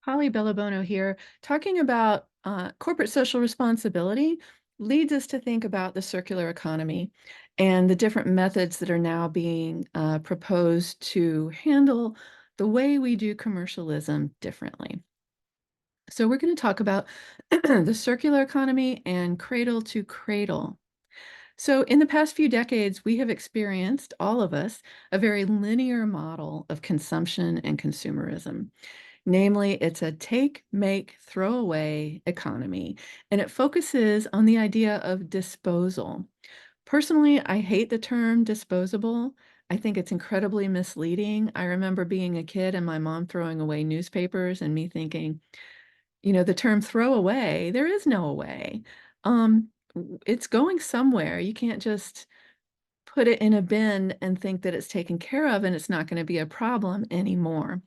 Holly Bellabono here, talking about corporate social responsibility leads us to think about the circular economy and the different methods that are now being proposed to handle the way we do commercialism differently. So we're going to talk about the circular economy and cradle to cradle. So in the past few decades, we have experienced, all of us, a very linear model of consumption and consumerism. Namely, it's a take, make, throw away economy, and it focuses on the idea of disposal. Personally, I hate the term disposable. I think it's incredibly misleading. I remember being a kid and my mom throwing away newspapers and me thinking, the term throw away, there is no away. It's going somewhere. You can't just put it in a bin and think that it's taken care of and it's not going to be a problem anymore.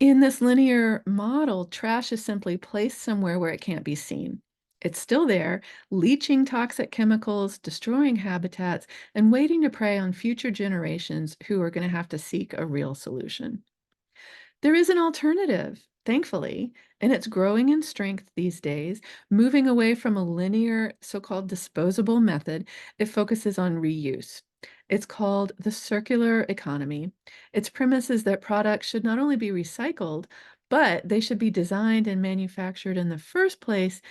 In this linear model, trash is simply placed somewhere where it can't be seen. It's still there, leaching toxic chemicals, destroying habitats, and waiting to prey on future generations who are going to have to seek a real solution. There is an alternative, thankfully, and it's growing in strength these days, moving away from a linear, so-called disposable method. It focuses on reuse. It's called the circular economy. Its premise is that products should not only be recycled, but they should be designed and manufactured in the first place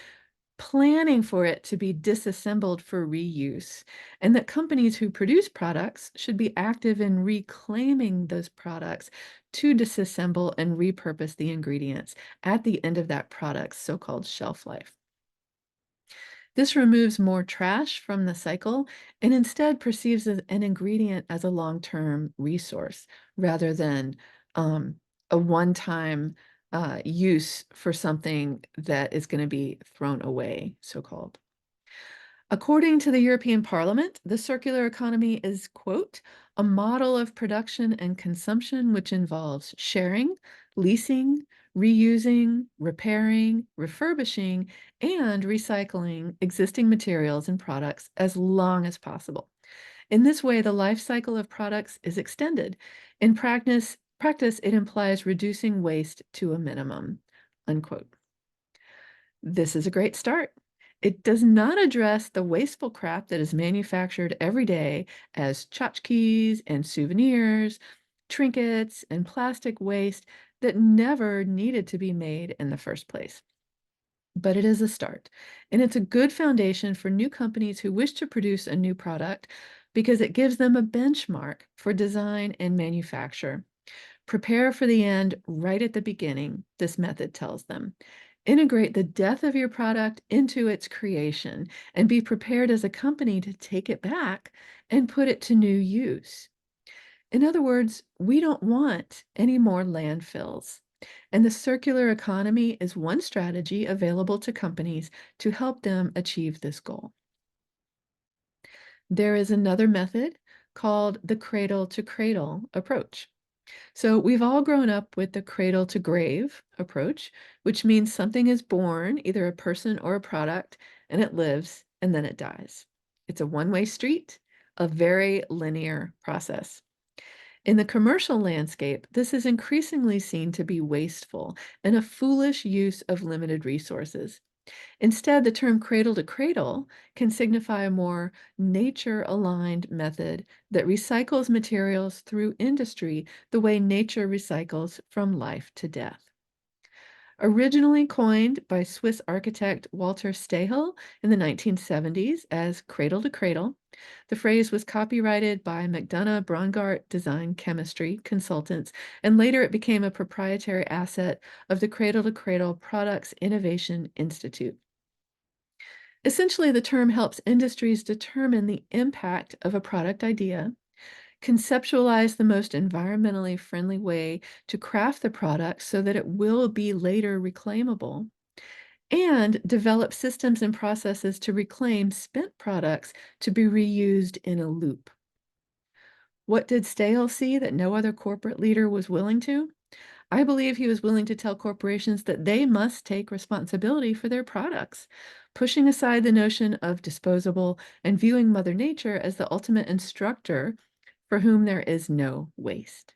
planning for it to be disassembled for reuse, and that companies who produce products should be active in reclaiming those products to disassemble and repurpose the ingredients at the end of that product's so-called shelf life. This removes more trash from the cycle and instead perceives an ingredient as a long-term resource rather than a one-time use for something that is going to be thrown away, so-called. According to the European Parliament, the circular economy is, quote, a model of production and consumption which involves sharing, leasing, reusing, repairing, refurbishing, and recycling existing materials and products as long as possible. In this way, the life cycle of products is extended. In practice, it implies reducing waste to a minimum, unquote. This is a great start. It does not address the wasteful crap that is manufactured every day as tchotchkes and souvenirs, trinkets, and plastic waste that never needed to be made in the first place. But it is a start, and it's a good foundation for new companies who wish to produce a new product because it gives them a benchmark for design and manufacture. Prepare for the end right at the beginning, this method tells them. Integrate the death of your product into its creation and be prepared as a company to take it back and put it to new use. In other words, we don't want any more landfills. And the circular economy is one strategy available to companies to help them achieve this goal. There is another method called the cradle to cradle approach. So we've all grown up with the cradle to grave approach, which means something is born, either a person or a product, and it lives and then it dies. It's a one-way street, a very linear process. In the commercial landscape, this is increasingly seen to be wasteful and a foolish use of limited resources. Instead, the term cradle to cradle can signify a more nature-aligned method that recycles materials through industry the way nature recycles from life to death. Originally coined by Swiss architect Walter Stahel in the 1970s as cradle to cradle, the phrase was copyrighted by McDonough Brongart Design Chemistry Consultants, and later it became a proprietary asset of the Cradle to Cradle Products Innovation Institute. Essentially, the term helps industries determine the impact of a product idea, conceptualize the most environmentally friendly way to craft the product so that it will be later reclaimable, and develop systems and processes to reclaim spent products to be reused in a loop. What did Stahel see that no other corporate leader was willing to? I believe he was willing to tell corporations that they must take responsibility for their products, pushing aside the notion of disposable and viewing Mother Nature as the ultimate instructor for whom there is no waste.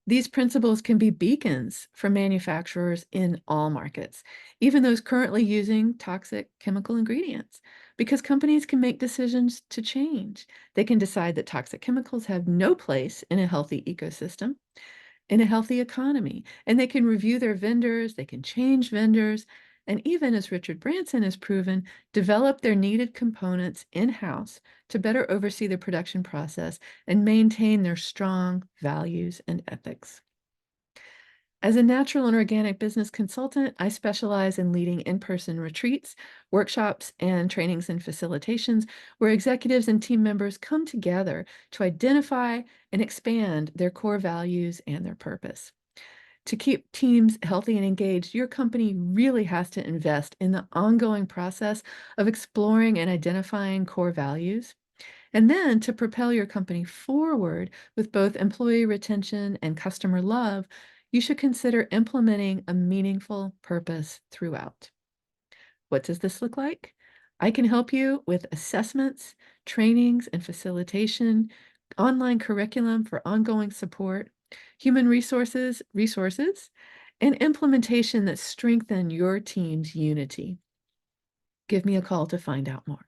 These principles can be beacons for manufacturers in all markets, even those currently using toxic chemical ingredients, because companies can make decisions to change. They can decide that toxic chemicals have no place in a healthy ecosystem, in a healthy economy, and they can review their vendors, they can change vendors, and even, as Richard Branson has proven, develop their needed components in-house to better oversee the production process and maintain their strong values and ethics. As a natural and organic business consultant, I specialize in leading in-person retreats, workshops, and trainings and facilitations where executives and team members come together to identify and expand their core values and their purpose. To keep teams healthy and engaged, your company really has to invest in the ongoing process of exploring and identifying core values. And then to propel your company forward with both employee retention and customer love, you should consider implementing a meaningful purpose throughout. What does this look like? I can help you with assessments, trainings, and facilitation, online curriculum for ongoing support, human resources, and implementation that strengthen your team's unity. Give me a call to find out more.